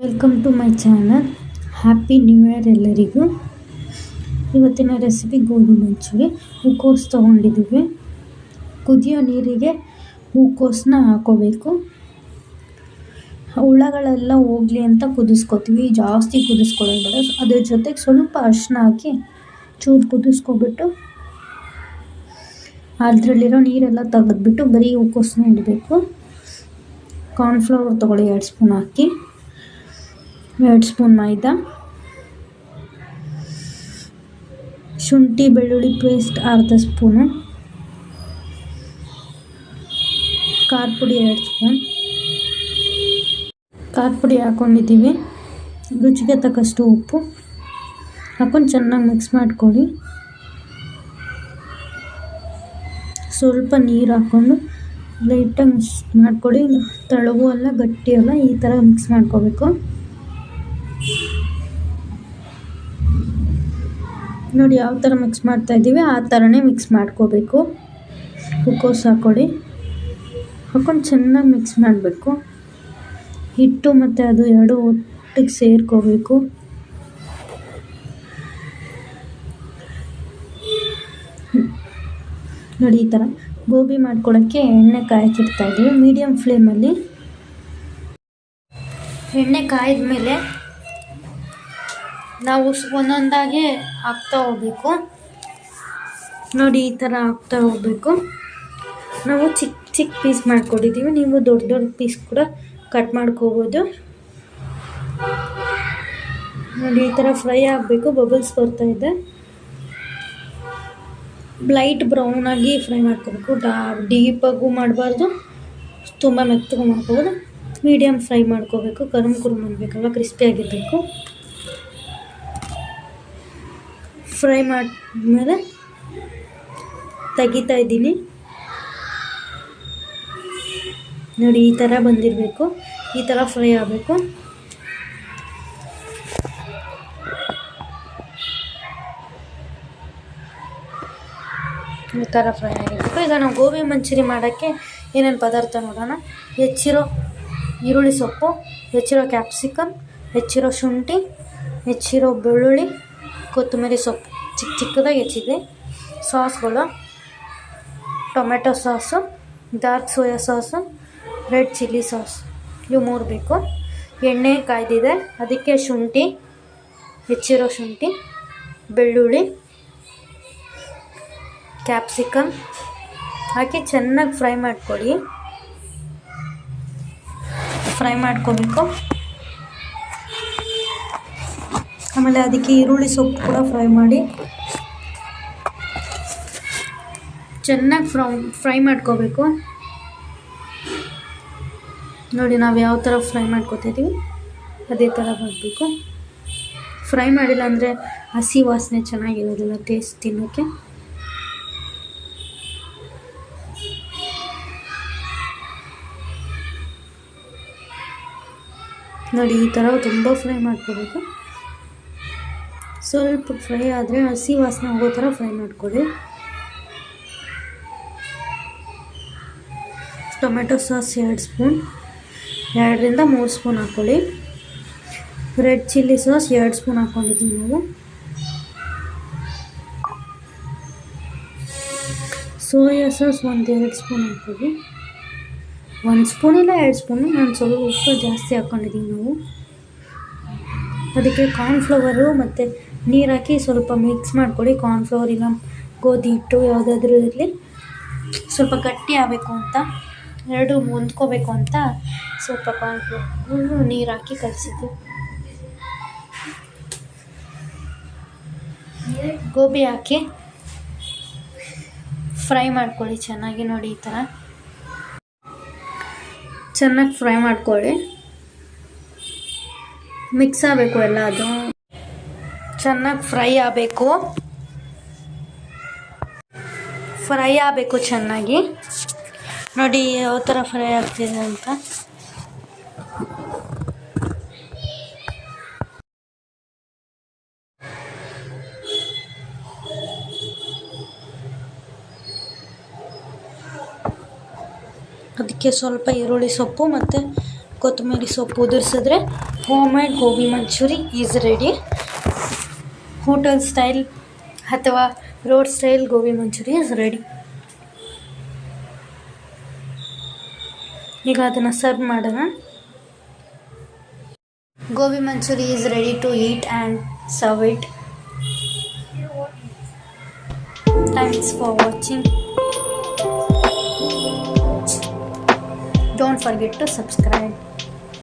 Welcome to my channel. Happy new year ಎಲ್ಲರಿಗೂ. ಇವತ್ತಿನ recipe gobi manchurian. ಹೂಕೋಸು ತೊಗೊಂಡಿದ್ದೀವಿ. ಕುದಿಯೋ ನೀರಿಗೆ ಹೂಕೋಸನ್ನ ಹಾಕೋಬೇಕು. ಹುಳಗಳೆಲ್ಲ ಹೋಗಲಿ ಅಂತ ಕುದಿಸ್ಕೊತೀವಿ. ಜಾಸ್ತಿ ಕುದಿಸ್ಕೊಳ್ಳೋದು ಬೇಡ. ಅದ್ರ ಜೊತೆಗೆ ಸ್ವಲ್ಪ ಅರಿಶಿನ ಹಾಕಿ ಚೂರು ಕುದಿಸ್ಕೊಬಿಟ್ಟು ಅದರಲ್ಲಿರೋ ನೀರೆಲ್ಲ ತೆಗೆದ್ಬಿಟ್ಟು ಬರೀ ಹೂಕೋಸನ್ನ ಇಡಬೇಕು. ಕಾರ್ನ್ಫ್ಲವರ್ ತೊಗೊಳ್ಳಿ 2 ಸ್ಪೂನ್ ಹಾಕಿ, 2 ಸ್ಪೂನ್ ಮೈದಾ, ಶುಂಠಿ ಬೆಳ್ಳುಳ್ಳಿ ಪೇಸ್ಟ್ ಅರ್ಧ ಸ್ಪೂನು, ಖಾರ ಪುಡಿ 2 ಸ್ಪೂನ್, ಖಾರ ಪುಡಿ ಹಾಕ್ಕೊಂಡಿದ್ದೀವಿ. ರುಚಿಗೆ ತಕ್ಕಷ್ಟು ಉಪ್ಪು ಹಾಕ್ಕೊಂಡು ಚೆನ್ನಾಗಿ ಮಿಕ್ಸ್ ಮಾಡ್ಕೊಳ್ಳಿ. ಸ್ವಲ್ಪ ನೀರು ಹಾಕ್ಕೊಂಡು ಲೈಟಾಗಿ ಮಿಕ್ಸ್ ಮಾಡ್ಕೊಳ್ಳಿ. ತೆಳುವೂ ಅಲ್ಲ ಗಟ್ಟಿ ಅಲ್ಲ, ಈ ಥರ ಮಿಕ್ಸ್ ಮಾಡ್ಕೋಬೇಕು. ನೋಡಿ ಯಾವ ಥರ ಮಿಕ್ಸ್ ಮಾಡ್ತಾಯಿದ್ದೀವಿ ಆ ಥರನೇ ಮಿಕ್ಸ್ ಮಾಡ್ಕೋಬೇಕು. ಹೂಕೋಸು ಹಾಕ್ಕೊಂಡು ಚೆನ್ನಾಗಿ ಮಿಕ್ಸ್ ಮಾಡಬೇಕು. ಹಿಟ್ಟು ಮತ್ತು ಅದು ಎರಡು ಒಟ್ಟಿಗೆ ಸೇರ್ಕೋಬೇಕು. ನೋಡಿ ಈ ಥರ ಗೋಬಿ ಮಾಡ್ಕೊಳ್ಳೋಕ್ಕೆ ಎಣ್ಣೆ ಕಾಯಕ್ಕಿಡ್ತಾಯಿದ್ದೀವಿ. ಮೀಡಿಯಮ್ ಫ್ಲೇಮಲ್ಲಿ ಎಣ್ಣೆ ಕಾಯ್ದ ಮೇಲೆ ನಾವು ಒಂದೊಂದಾಗೆ ಹಾಕ್ತಾ ಹೋಗ್ಬೇಕು. ನೋಡಿ ಈ ಥರ ಹಾಕ್ತಾ ಹೋಗ್ಬೇಕು. ನಾವು ಚಿಕ್ಕ ಚಿಕ್ಕ ಪೀಸ್ ಮಾಡ್ಕೊಂಡಿದ್ದೀವಿ. ನೀವು ದೊಡ್ಡ ದೊಡ್ಡ ಪೀಸ್ ಕೂಡ ಕಟ್ ಮಾಡ್ಕೋಬೋದು. ನೋಡಿ ಈ ಥರ ಫ್ರೈ ಆಗಬೇಕು. ಬಬಲ್ಸ್ ಬರ್ತಾಯಿದೆ. ಲೈಟ್ ಬ್ರೌನಾಗಿ ಫ್ರೈ ಮಾಡ್ಕೋಬೇಕು. ಡೀಪಾಗೂ ಮಾಡಬಾರ್ದು, ತುಂಬ ಮೆತ್ತಗೂ ಮಾಡ್ಕೋಬೋದು. ಮೀಡಿಯಮ್ ಫ್ರೈ ಮಾಡ್ಕೋಬೇಕು. ಕುರುಮ್ ಮಾಡಬೇಕಲ್ವ, ಕ್ರಿಸ್ಪಿಯಾಗಿರಬೇಕು. ಫ್ರೈ ಮಾಡಿದ್ಮೇಲೆ ತೆಗಿತಾ ಇದ್ದೀನಿ. ನೋಡಿ ಈ ಥರ ಬಂದಿರಬೇಕು. ಈ ಥರ ಫ್ರೈ ಆಗಬೇಕು. ಈ ಥರ ಫ್ರೈ ಆಗಿರಬೇಕು. ಈಗ ನಾವು ಗೋಬಿ ಮಂಚೂರಿ ಮಾಡೋಕ್ಕೆ ಏನೇನು ಪದಾರ್ಥ ನೋಡೋಣ. ಹೆಚ್ಚಿರೋ ಈರುಳ್ಳಿ ಸೊಪ್ಪು, ಹೆಚ್ಚಿರೋ ಕ್ಯಾಪ್ಸಿಕಮ್, ಹೆಚ್ಚಿರೋ ಶುಂಠಿ, ಹೆಚ್ಚಿರೋ ಬೆಳ್ಳುಳ್ಳಿ, ಕೊತ್ತಂಬರಿ ಸೊಪ್ಪು ಚಿಕ್ಕ ಚಿಕ್ಕದಾಗಿ ಹೆಚ್ಚಿದೆ. ಸಾಸ್ಗಳು tomato sauce, dark soya sauce, red chilli sauce, ಇವು 3 ಬೇಕು. ಎಣ್ಣೆ ಕಾಯ್ದಿದೆ, ಅದಕ್ಕೆ ಶುಂಠಿ, ಹೆಚ್ಚಿರೋ ಶುಂಠಿ, ಬೆಳ್ಳುಳ್ಳಿ, ಕ್ಯಾಪ್ಸಿಕಮ್ ಹಾಕಿ ಚೆನ್ನಾಗಿ ಫ್ರೈ ಮಾಡ್ಕೊಳ್ಳಿ. ಫ್ರೈ ಮಾಡ್ಕೋಬೇಕು. ಆಮೇಲೆ ಅದಕ್ಕೆ ಈರುಳ್ಳಿ ಸೊಪ್ಪು ಕೂಡ ಫ್ರೈ ಮಾಡಿ ಚೆನ್ನಾಗಿ ಫ್ರೈ ಮಾಡ್ಕೋಬೇಕು. ನೋಡಿ ನಾವು ಯಾವ ಥರ ಫ್ರೈ ಮಾಡ್ಕೋತಿದ್ದೀವಿ ಅದೇ ಥರ ಬರಬೇಕು. ಫ್ರೈ ಮಾಡಿಲ್ಲ ಅಂದರೆ ಹಸಿ ವಾಸನೆ ಚೆನ್ನಾಗಿರೋದಿಲ್ಲ ಟೇಸ್ಟ್ ತಿನ್ನೋಕ್ಕೆ. ನೋಡಿ ಈ ಥರ ತುಂಬ ಫ್ರೈ ಮಾಡ್ಕೋಬೇಕು. ಸ್ವಲ್ಪ ಫ್ರೈ ಆದರೆ ಹಸಿ ವಾಸನೆ ಹೋಗೋ ಥರ ಫ್ರೈ ಮಾಡ್ಕೊಳ್ಳಿ. ಟೊಮೆಟೊ ಸಾಸ್ 2 ಸ್ಪೂನ್, 2ರಿಂದ 3 ಸ್ಪೂನ್ ಹಾಕ್ಕೊಳ್ಳಿ. ರೆಡ್ ಚಿಲ್ಲಿ ಸಾಸ್ 2 ಸ್ಪೂನ್ ಹಾಕ್ಕೊಂಡಿದ್ದೀವಿ ನಾವು. ಸೋಯಾ ಸಾಸ್ 1-2 ಸ್ಪೂನ್ ಹಾಕ್ಕೊಳ್ಳಿ. 1 ಸ್ಪೂನ್ ಇಲ್ಲ 2 ಸ್ಪೂನು. ನಾನು ಸ್ವಲ್ಪ ಉಪ್ಪು ಜಾಸ್ತಿ ಹಾಕ್ಕೊಂಡಿದ್ದೀವಿ ನಾವು. ಅದಕ್ಕೆ ಕಾರ್ನ್ಫ್ಲವರು ಮತ್ತು ನೀರು ಹಾಕಿ ಸ್ವಲ್ಪ ಮಿಕ್ಸ್ ಮಾಡ್ಕೊಳ್ಳಿ. ಕಾರ್ನ್ಫ್ಲವರ್ ಇಲ್ಲ ಗೋಧಿ ಹಿಟ್ಟು ಯಾವುದಾದ್ರೂ ಇರಲಿ. ಸ್ವಲ್ಪ ಗಟ್ಟಿ ಆಗಬೇಕು ಅಂತ, ಎರಡು ಹೊಂದ್ಕೋಬೇಕು ಅಂತ ಸ್ವಲ್ಪ ಕಾರ್ನ್ಫ್ಲವರ್ ನೀರು ಹಾಕಿ ಕಲಸಿದ್ವಿ. ಗೋಬಿ ಹಾಕಿ ಫ್ರೈ ಮಾಡ್ಕೊಳ್ಳಿ ಚೆನ್ನಾಗಿ. ನೋಡಿ ಈ ಥರ ಚೆನ್ನಾಗಿ ಫ್ರೈ ಮಾಡ್ಕೊಳ್ಳಿ. ಮಿಕ್ಸ್ ಆಗಬೇಕು ಎಲ್ಲ, ಅದು ಚೆನ್ನಾಗಿ ಫ್ರೈ ಆಗಬೇಕು ಚೆನ್ನಾಗಿ. ನೋಡಿ ಯಾವ ಥರ ಫ್ರೈ ಆಗ್ತಿದೆ ಅಂತ. ಅದಕ್ಕೆ ಸ್ವಲ್ಪ ಈರುಳ್ಳಿ ಸೊಪ್ಪು ಮತ್ತು ಕೊತ್ತಂಬರಿ ಸೊಪ್ಪು ಉದುರಿಸಿದ್ರೆ homemade gobi manchuri is ready. Hotel style ಅಥವಾ road style gobi manchuri is ready. ಈಗ ಅದನ್ನು ಸರ್ವ್ ಮಾಡೋಣ. Gobi manchuri is ready to eat and serve it. Thanks for watching. Don't forget to subscribe.